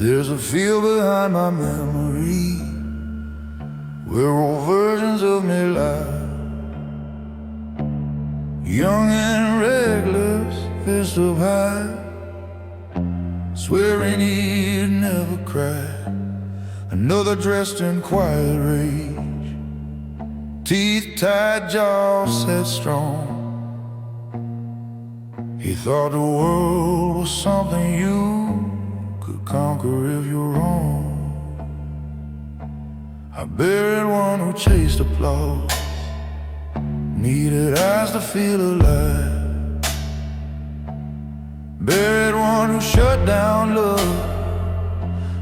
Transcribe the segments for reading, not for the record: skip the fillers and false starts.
There's a field behind my memory where old versions of me lie, young and reckless, fist up high, swearing he'd never cry. Another dressed in quiet rage, teeth tight, jaw set strong. He thought the world was something you could conquer if you're wrong. I buried one who chased applause, needed eyes to feel alive. Buried one who shut down love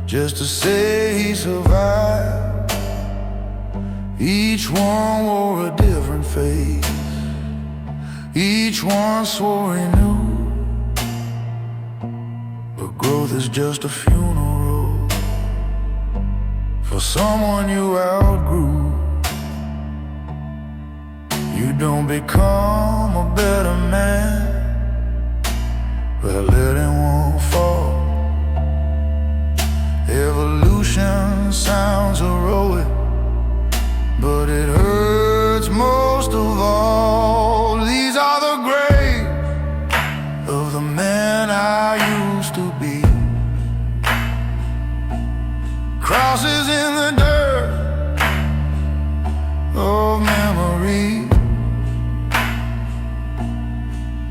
just to say he survived. Each one wore a different face, each one swore he knew, but growth is just a funeral for someone you outgrew. You don't become a better man by letting one fall. Evolution sounds heroic, but it hurts most of all. These are the graves of the man I used to be, crosses in the dirt of memory.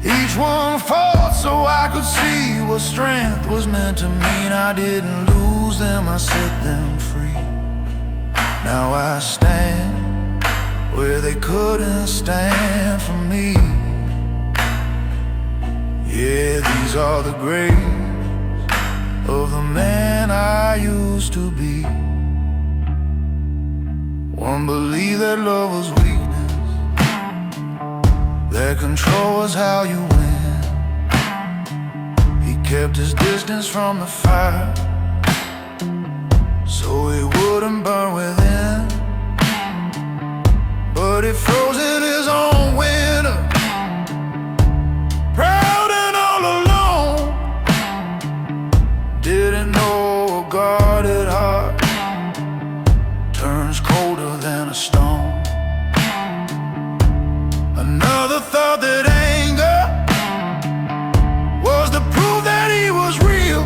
Each one fought so I could see what strength was meant to mean. I didn't lose them, I set them free. Now I stand where they couldn't stand for me. Yeah, these are the graves of the man I used to be. One believed that love was weakness, that control was how you win. He kept his distance from the fire so it wouldn't burn within, but it froze in his own winter, proud and all alone. Didn't know a guarded heart turns colder than a stone. Another thought that anger was the proof that he was real.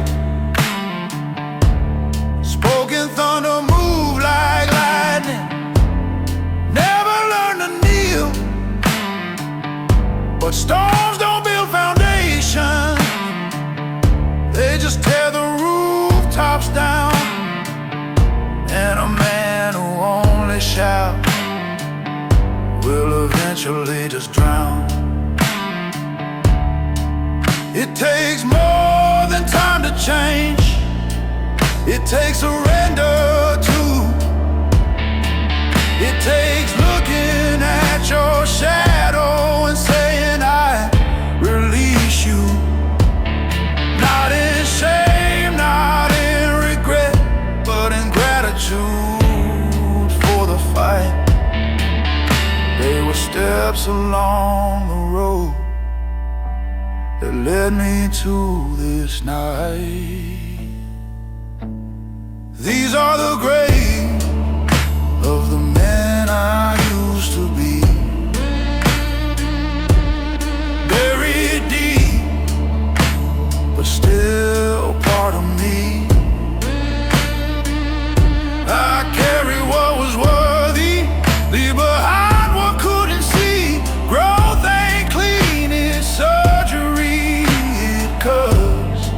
Spoken thunder moved like lightning, never learned to kneel. But storms don't build foundations, they just tear the rooftops down. And a man who only shouts will eventually just drown. It takes more than time to change, it takes surrender too. It takes looking at your shadow and saying I release you. Not in shame, not in regret, but in gratitude for the fight. They were steps along the road that led me to this night. These are the graves of the man I used to be, buried deep, but still part of me. I carry what was worthy, leave behind what couldn't see. Growth ain't clean, it's surgery. It cuts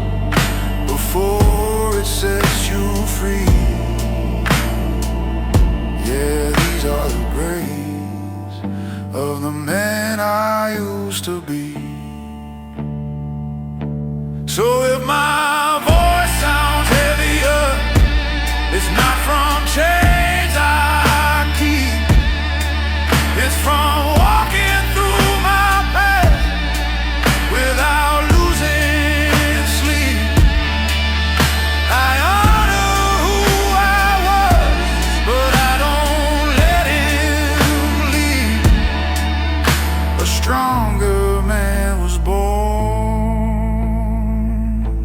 before it sets you free. Yeah, these are the graves of the man I used to be. So if my voice sounds heavier, it's not from chains I keep, it's from walking through my path without losing sleep. I honor who I was, but I don't let him leave. A stronger man was born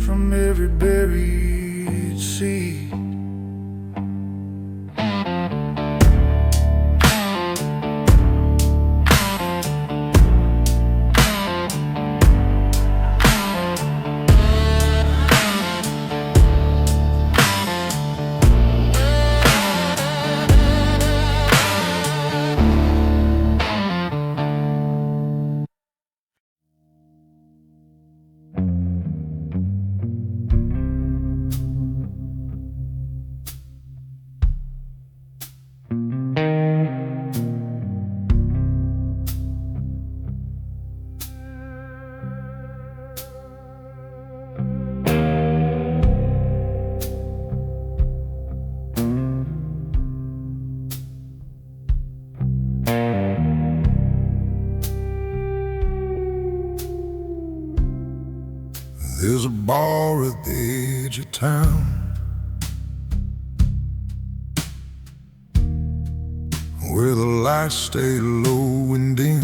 from every buried see. There's a bar at the edge of town where the lights stay low and dim.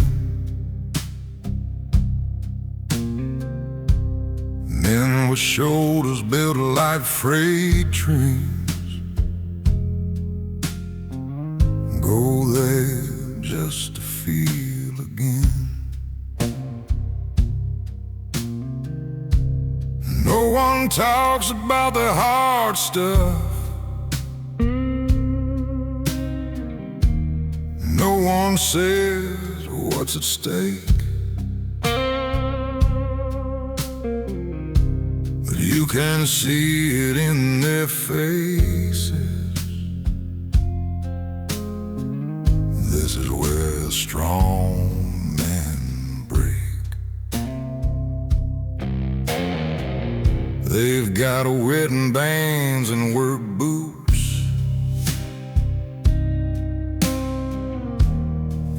Men with shoulders built like freight trains go there just to feel again. No one talks about the hard stuff. No one says what's at stake. But you can see it in their faces. This is where strong men break. They've got wedding bands and work boots,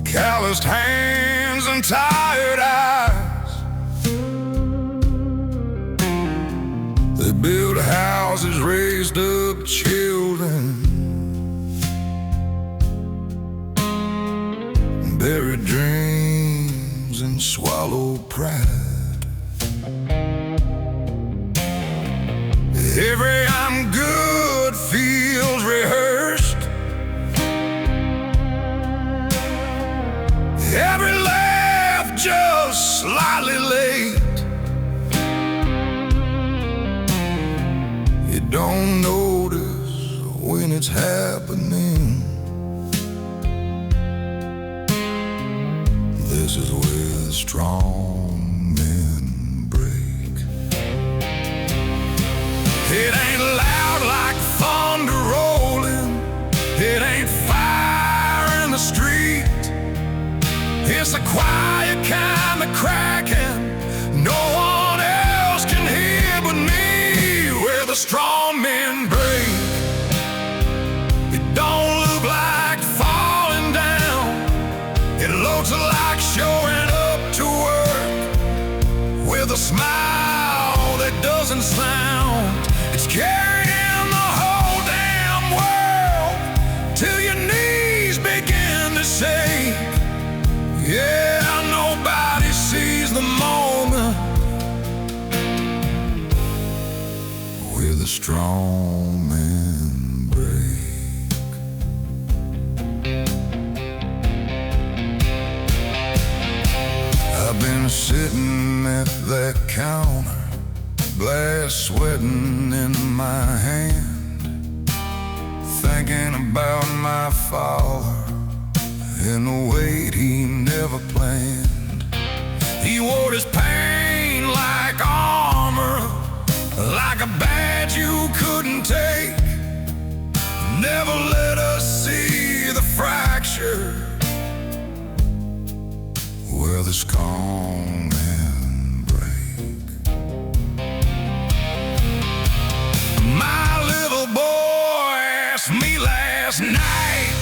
calloused hands and tired eyes. They build houses, raised up children, buried dreams and swallowed pride. Every I'm good feels rehearsed. Every laugh just slightly late. You don't notice when it's happening. This is where strong men break. It ain't loud like thunder rolling. It ain't fire in the street. It's a quiet kind of cracking no one else can hear but me. Where the strong men break, it don't look like falling down. It looks like showing up to work with a smile that doesn't sound. It's carrying the whole damn world till your knees begin to shake. Yeah, nobody sees the moment where the strong men break. I've been sitting at that counter, glass sweating in my hand, thinking about my father and the weight he never planned. He wore his pain like armor, like a badge you couldn't take. Never let us see the fracture where the strong men break. My little boy asked me last night,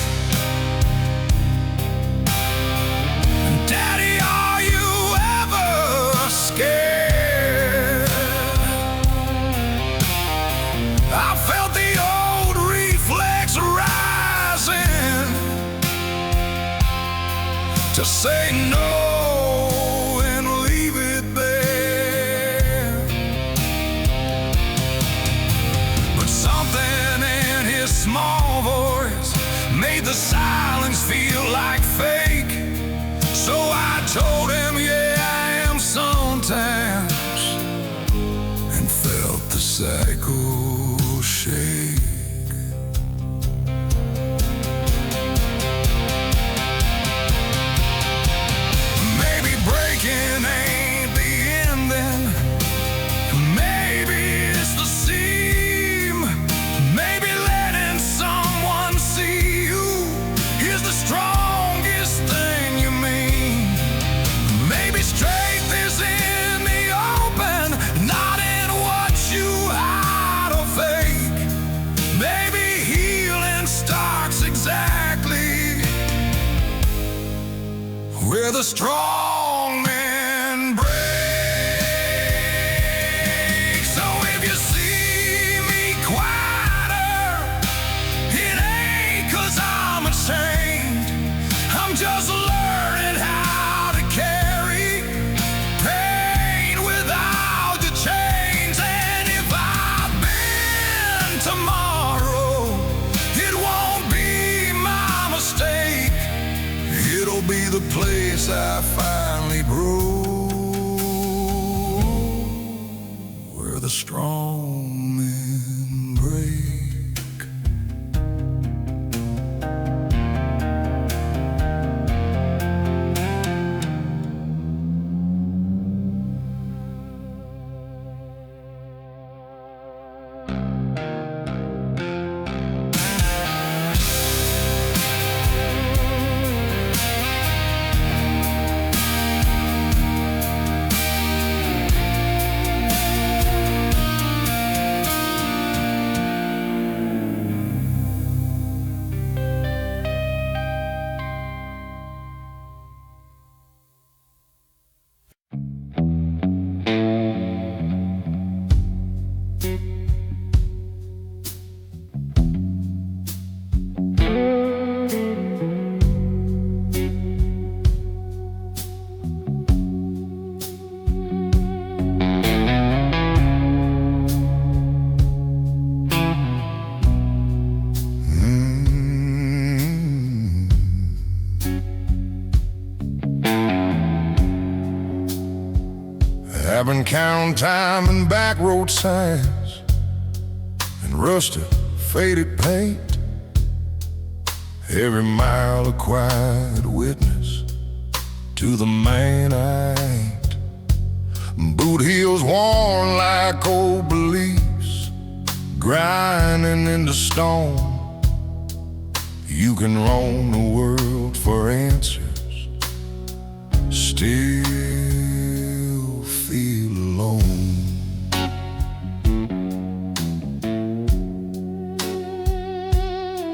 Daddy, are you ever scared? I felt the old reflex rising to say no and leave it there. But something Something in his small voice made the silence feel like fake. So I told him, yeah, I am sometimes, and felt the cycle shake. Maybe breaking ain't the end then. Maybe it's the seam. Maybe letting someone see you is the strongest thing you mean. Maybe strength is in the open, not in what you hide or fake. Maybe healing starts exactly where the strong men break. So if you see me quieter, it ain't 'cause I'm ashamed. I'm just learning how to carry pain without the chains. And if I've been tomorrow, it won't be my mistake. It'll be the place I finally broke, where the strong men break. I've been counting time and back road signs and rusted, faded paint. Every mile a quiet witness to the man I ain't. Boot heels worn like old beliefs, grinding into stone. You can roam the world for answers, still feel alone.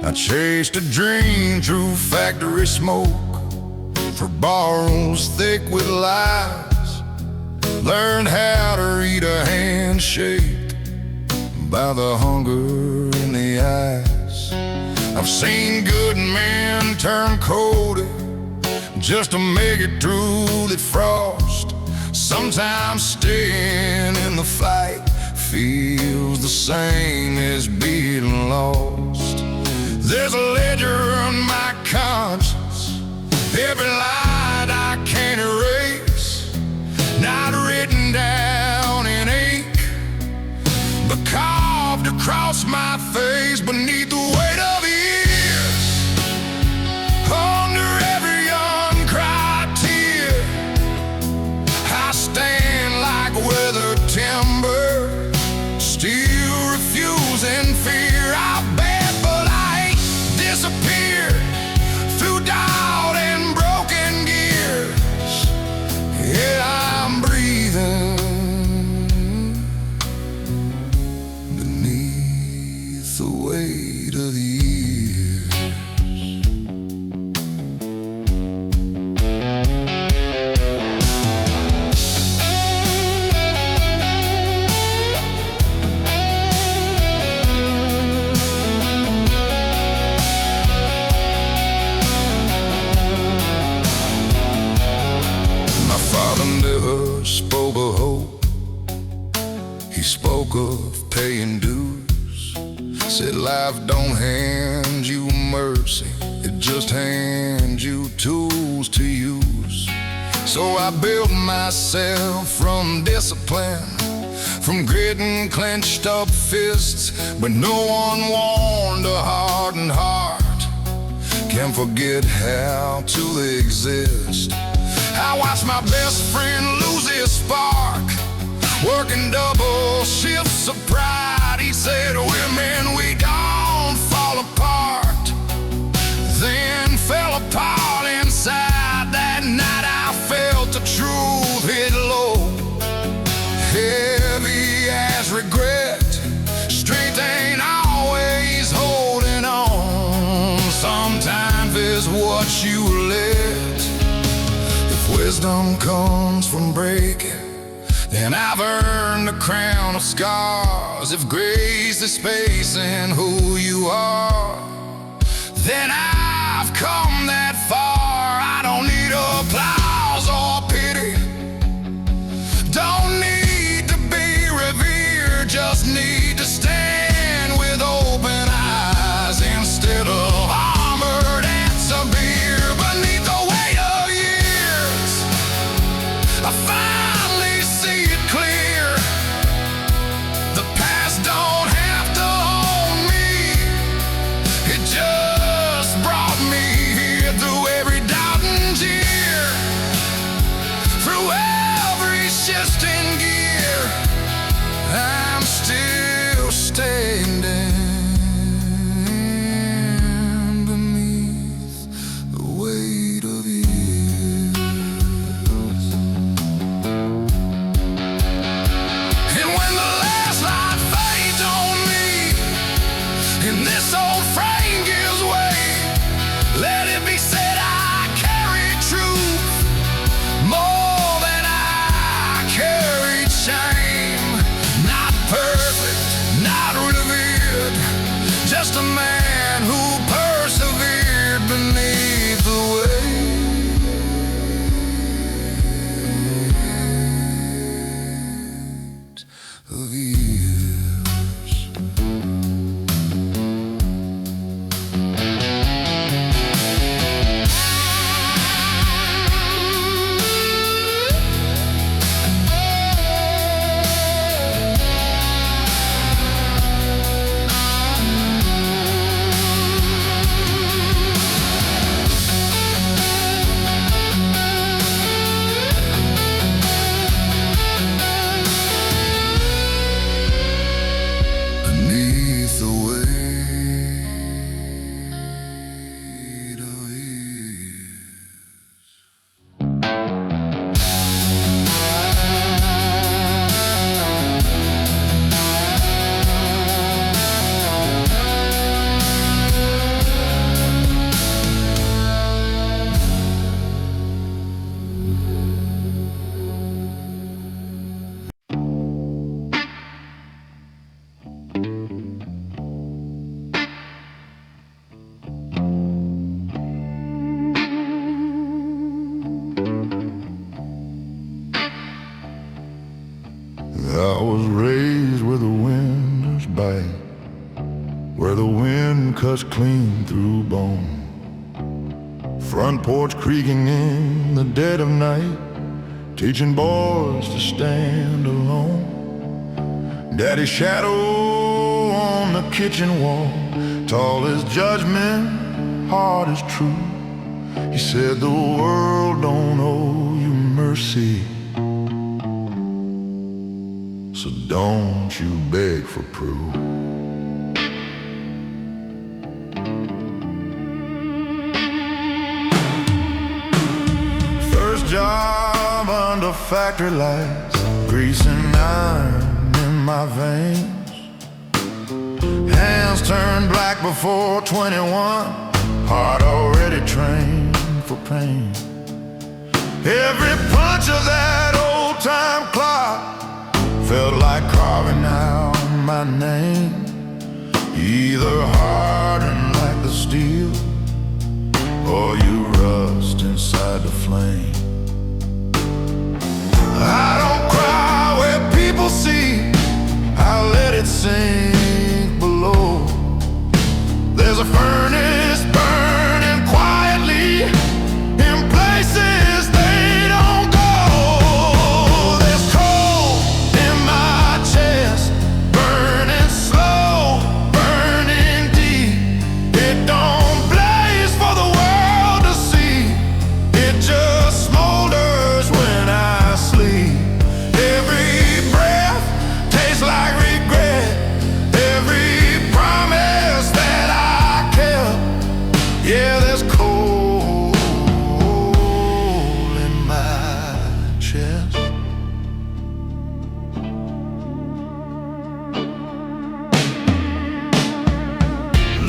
I chased a dream through factory smoke, for barrels thick with lies. Learned how to read a handshake by the hunger in the eyes. I've seen good men turn colder just to make it through the frost. Sometimes staying in the fight feels the same as being lost. There's a ledger on my conscience, every line I can't erase, not written down in ink, but carved across my face beneath the weight of years. Under every uncried tear, I stand like weathered timber, still refusing fear. I'll bet, but I ain't disappeared through doubt and broken gears. Yeah, I'm breathing beneath the weight of the Said life don't hand you mercy, it just hands you tools to use. So I built myself from discipline, from grit and clenched up fists. But no one warned a hardened heart can forget how to exist. I watched my best friend lose his spark, working double shifts of pride. He said, women, we don't fall apart. Then fell apart inside. That night I felt the truth hit low, heavy as regret. Strength ain't always holding on. Sometimes it's what you let. If wisdom comes from breaking, then I've earned the crown of scars. If grace is space in who you are, then I've come that far. I don't need applause or pity, don't need to be revered, just need to stand with open eyes instead of armored and severe. Beneath the weight of years, I finally see it clear. The past don't have to own me, it just brought me here. Through every doubt and jeer, through every shifting gear, I'm still standing beneath the weight of years. And when the last light fades on me, and this old frame gives way, let it be said I carry truth more than I carried shame. Not perfect, not revered, just a man who persevered beneath the weight of years. Beneath the weight of years. I was raised where the winters bite, where the wind cuts clean through bone. Front porch creaking in the dead of night, teaching boys to stand alone. Daddy's shadow on the kitchen wall, tall as judgment, hard as true. He said the world don't owe you mercy, so don't you beg for proof. First job under factory lights, greasing iron in my veins. Hands turned black before 21, heart already trained for pain. Every punch of that old-time clock felt like carving out my name. Either hardened like the steel, or you rust inside the flame. I don't cry where people see, I let it sink below.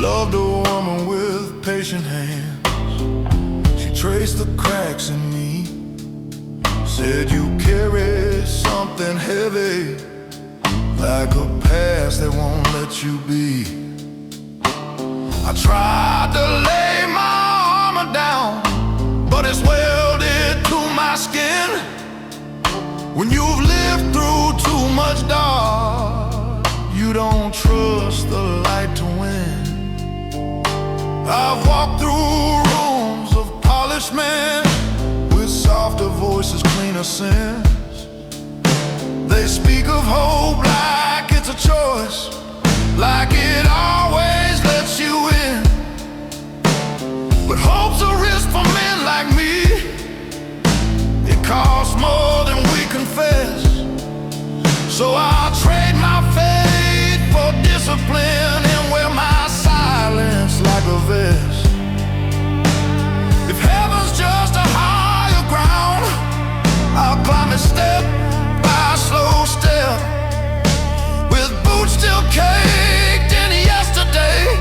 Loved a woman with patient hands. She traced the cracks in me. Said you carry something heavy, like a past that won't let you be. I tried to lay my armor down, but it's welded to my skin. When you've lived through too much dark, you don't trust the light to win. I've walked through rooms of polished men, with softer voices, cleaner sins. They speak of hope like it's a choice, like it always lets you in. But hope's a risk for men like me. It costs more than we confess. So I'll trade my faith for discipline and wear my silence like a vest. If heaven's just a higher ground, I'll climb it step by slow step, with boots still caked in yesterday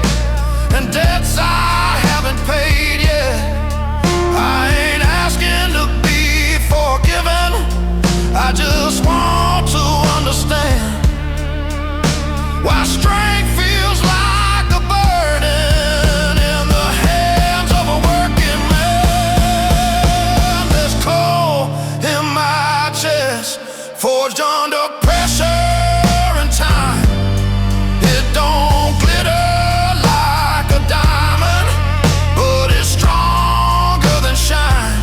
and debts I haven't paid yet. I ain't asking to be forgiven, I just want to understand why strength feels like a burden in the hands of a working man. There's coal in my chest, forged under pressure and time. It don't glitter like a diamond, but it's stronger than shine.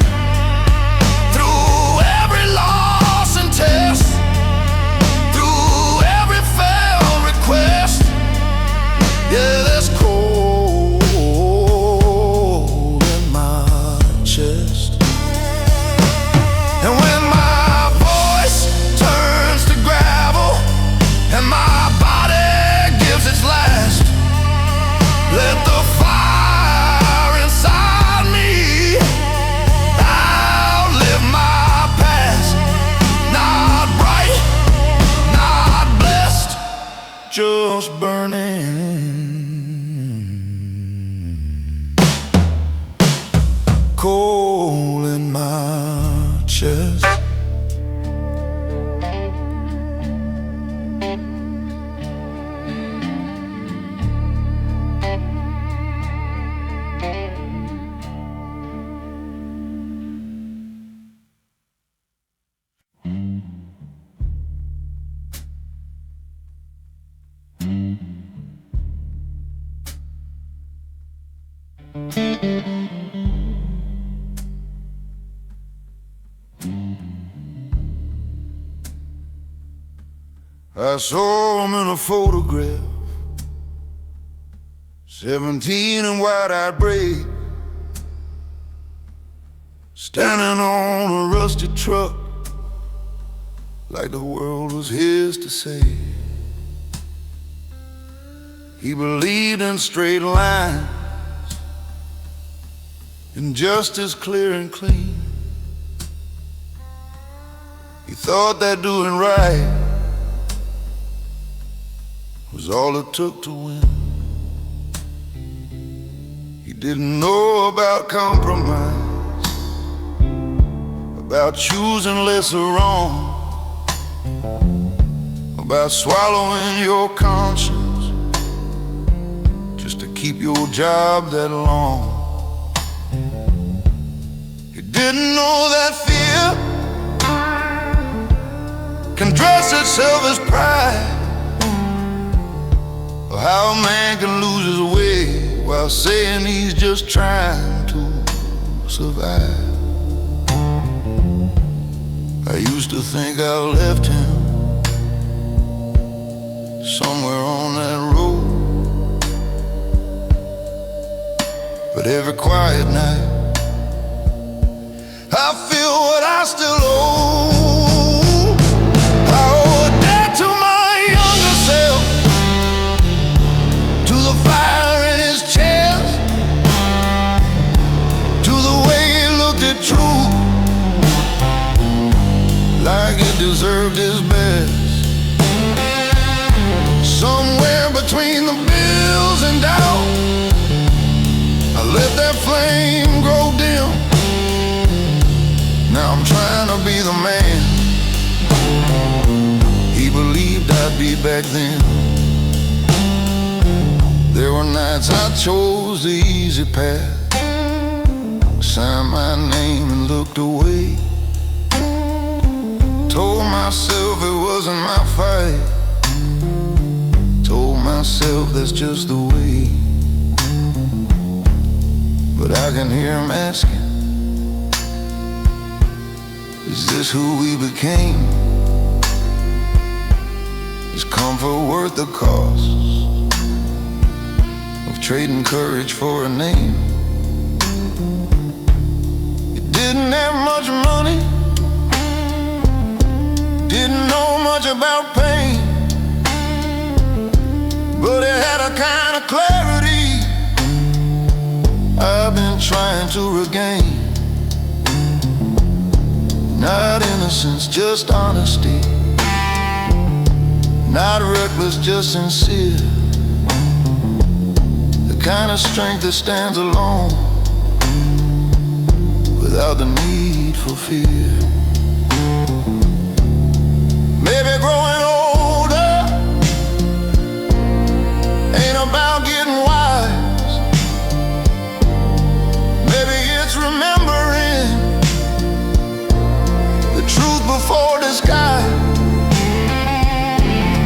Through every loss and test, through every failed request, yeah, there's cold in my chest. And when my voice turns to gravel and my body gives its last, let the fire inside me outlive my past. Not bright, not blessed, just burning. Coal in my chest. I saw him in a photograph, 17 and wide-eyed brave, standing on a rusty truck, like the world was his to save. He believed in straight lines, in justice clear and clean. He thought that doing right was all it took to win. He didn't know about compromise, about choosing lesser wrong, about swallowing your conscience just to keep your job that long. He didn't know that fear can dress itself as pride, or how a man can lose his way while saying he's just trying to survive. I used to think I left him somewhere on that road, but every quiet night I feel what I still owe. I owe a debt to my younger self, to the fire in his chest, to the way he looked at truth like it deserved his best. Somewhere between the bills and doubt, back then. There were nights I chose the easy path, signed my name and looked away. Told myself it wasn't my fight, told myself that's just the way. But I can hear him asking, is this who we became? Is comfort worth the cost of trading courage for a name? You didn't have much money, didn't know much about pain, but it had a kind of clarity I've been trying to regain. Not innocence, just honesty. Not reckless, just sincere. The kind of strength that stands alone without the need for fear. Maybe growing older ain't about getting wise. Maybe it's remembering the truth before disguise.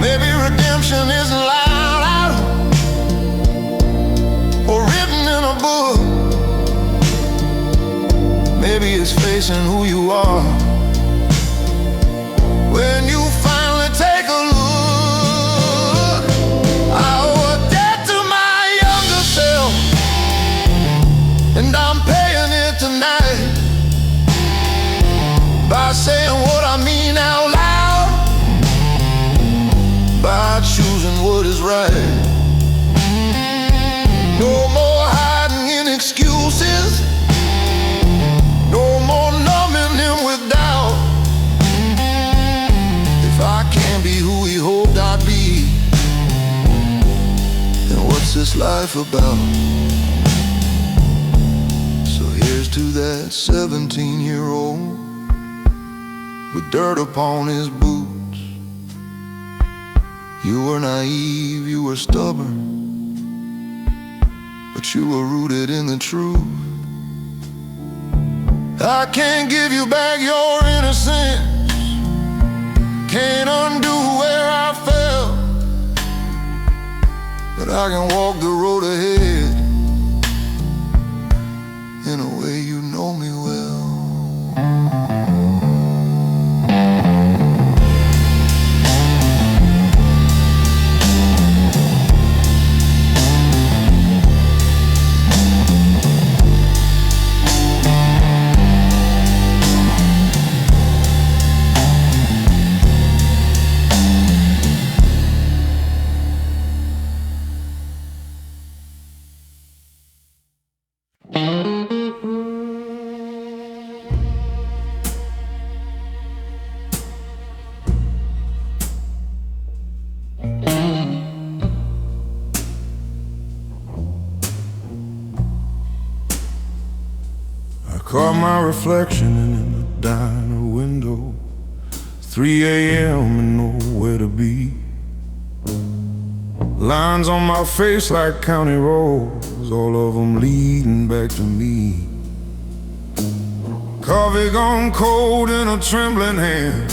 Maybe redemption isn't loud out or written in a book. Maybe it's facing who you are when you finally take a look. I owe a debt to my younger self, and I'm paying it tonight by saying what I mean out loud, by choosing what is right. No more hiding in excuses, no more numbing him with doubt. If I can't be who he hoped I'd be, then what's this life about? So here's to that 17-year-old with dirt upon his boots. You were naive, you were stubborn, but you were rooted in the truth. I can't give you back your innocence, can't undo where I fell, but I can walk the road ahead in a way you know me well. Caught my reflection in the diner window, 3 a.m. and nowhere to be. Lines on my face like county roads, all of them leading back to me. Coffee gone cold in a trembling hand,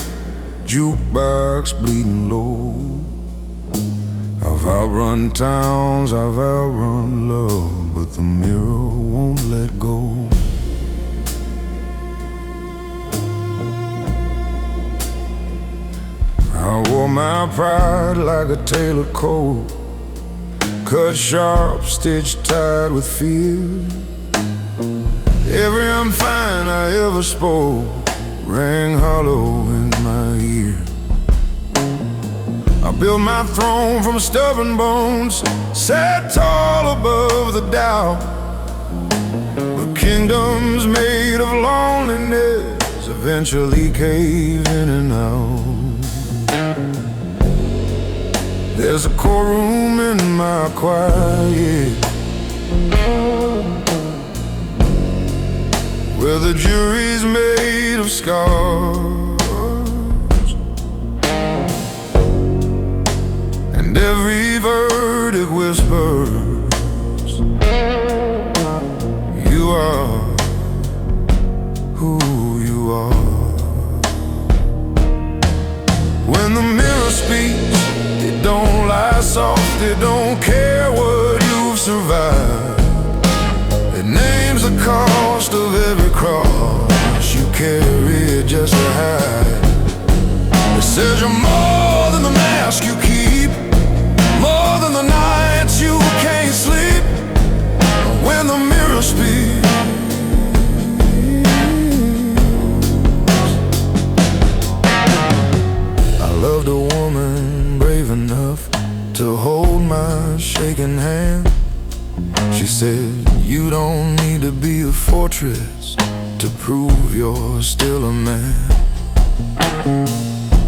jukebox bleeding low. I've outrun towns, I've outrun love, but the mirror won't let go. I wore my pride like a tailored coat, cut sharp, stitched tight with fear. Every I'm fine I ever spoke rang hollow in my ear. I built my throne from stubborn bones, sat tall above the doubt. But kingdoms made of loneliness eventually cave in and out. There's a courtroom in my quiet, where the jury's made of scars. and every verdict whispers, you are who you are. When the mirror speaks, it don't lie soft, it don't care what you've survived. It names the cost of every cross you carry just to hide. It says you're more than the mask you keep, more than the nights you can't sleep. When the mirror speaks, I loved a woman brave enough to hold my shaking hand. She said, you don't need to be a fortress to prove you're still a man.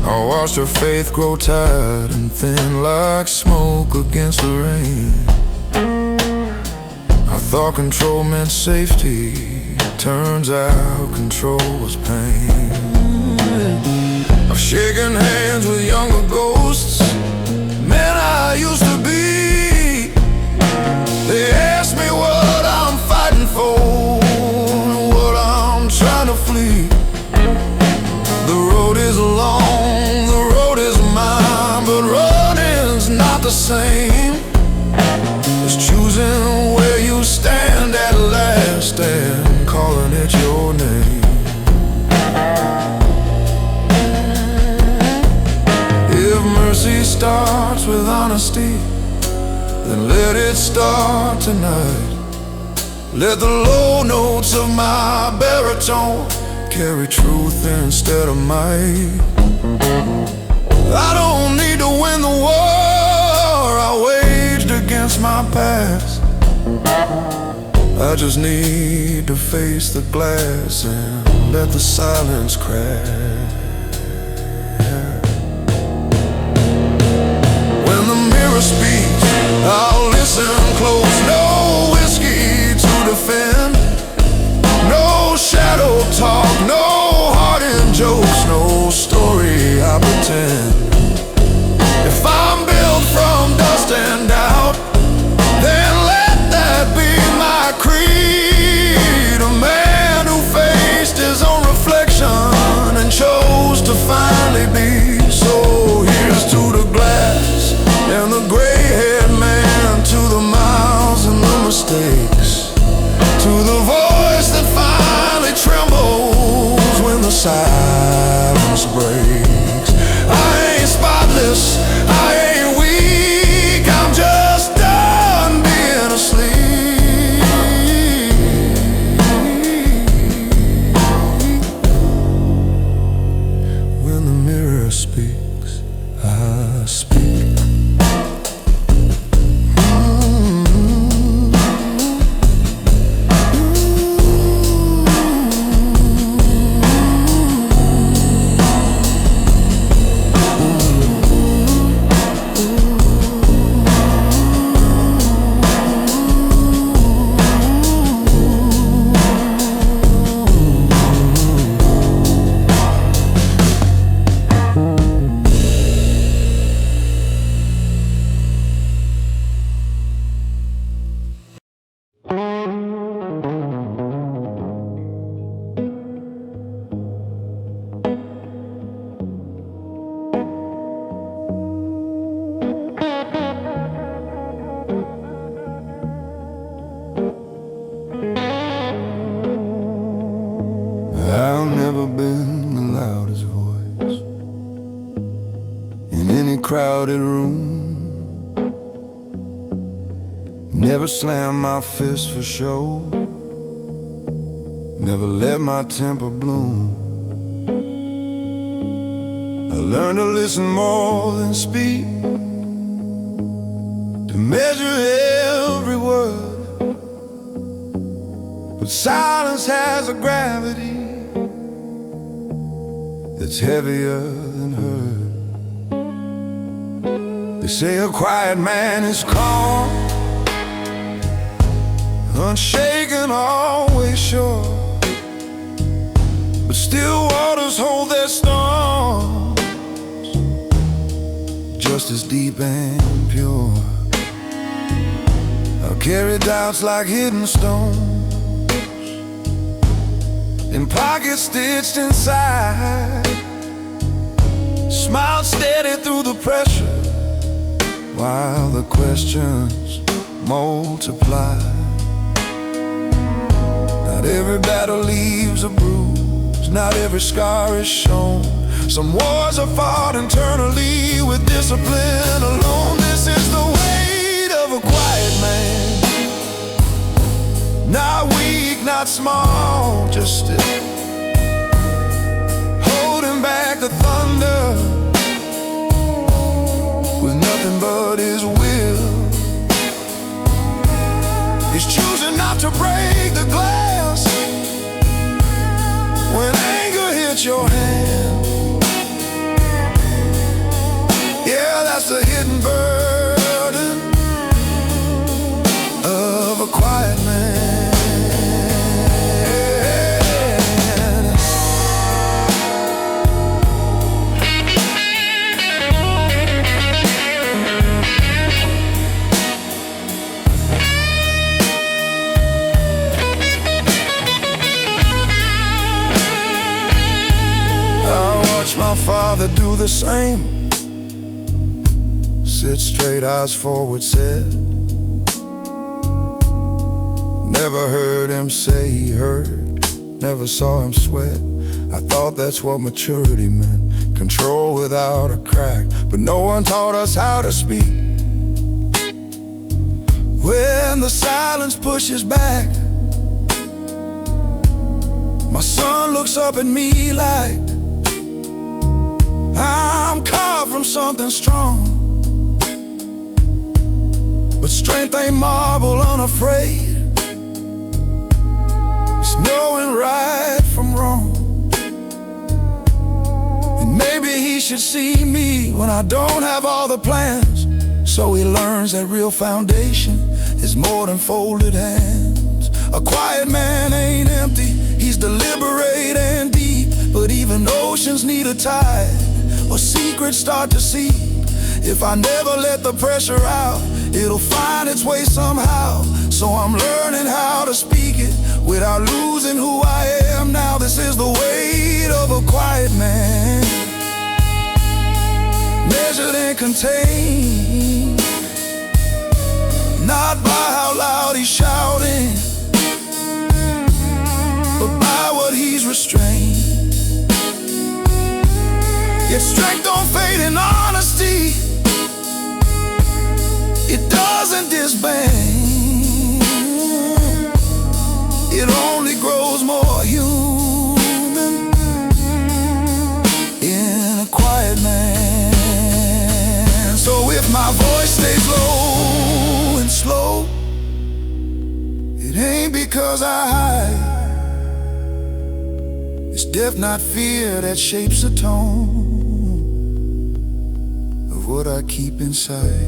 I watched her faith grow tired and thin like smoke against the rain. I thought control meant safety, turns out control was pain. I've shaken hands with younger ghosts, men I used to be. They ask me what I'm fighting for, what I'm trying to flee. The road is long, the road is mine, but running's not the same as choosing where you stand at last and calling it your name. If mercy starts with honesty, then let it start tonight. Let the low notes of my baritone carry truth instead of might. I don't need to win the war I waged against my past. I just need to face the glass and let the silence crack. When the mirror speaks, I'll listen close. No whiskey to defend, no shadow talk, no hardened jokes, no story I pretend. If I'm built from dust and doubt, then let that be my creed. A man who faced his own reflection and chose to finally be. So here's to the glass and the gray-haired man, to the miles and the mistakes, to the voice that finally trembles when the silence breaks. I ain't spotless, I ain't weak, I'm just done being asleep. When the mirror speaks, I speak. I've never been the loudest voice in any crowded room. Never slammed my fist for show, never let my temper bloom. I learned to listen more than speak, to measure every word. But silence has a gravity that's heavier than hurt. They say a quiet man is calm, unshaken, always sure. But still waters hold their storms just as deep and pure. I'll carry doubts like hidden stones in pockets stitched inside. Smile steady through the pressure while the questions multiply. Not every battle leaves a bruise, not every scar is shown. Some wars are fought internally with discipline alone. This is the weight of a quiet man. Not weak, not small, just still, holding back the thunder with nothing but his will. He's choosing not to break the glass when anger hits your hand. Yeah, that's the hidden burden of a quiet man. My father do the same. Sit straight, eyes forward, said. Never heard him say he heard, never saw him sweat. I thought that's what maturity meant, control without a crack. But no one taught us how to speak. When the silence pushes back, my son looks up at me like I'm carved from something strong. But strength ain't marble, unafraid. It's knowing right from wrong. And maybe he should see me when I don't have all the plans, so he learns that real foundation is more than folded hands. A quiet man ain't empty, he's deliberate and deep. But even oceans need a tide, or secrets start to seep. If I never let the pressure out, it'll find its way somehow. So I'm learning how to speak it without losing who I am now. This is the weight of a quiet man, measured and contained, not by how loud he's shouting, but by what he's restrained. Yet strength don't fade in honesty, it doesn't disband, it only grows more human in a quiet man. So if my voice stays low and slow, it ain't because I hide. It's depth, not fear, that shapes the tone of what I keep inside.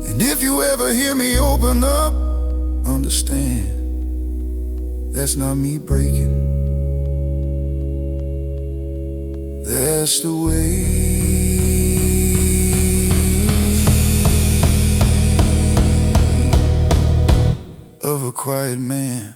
And if you ever hear me open up, understand that's not me breaking. That's the way of a quiet man.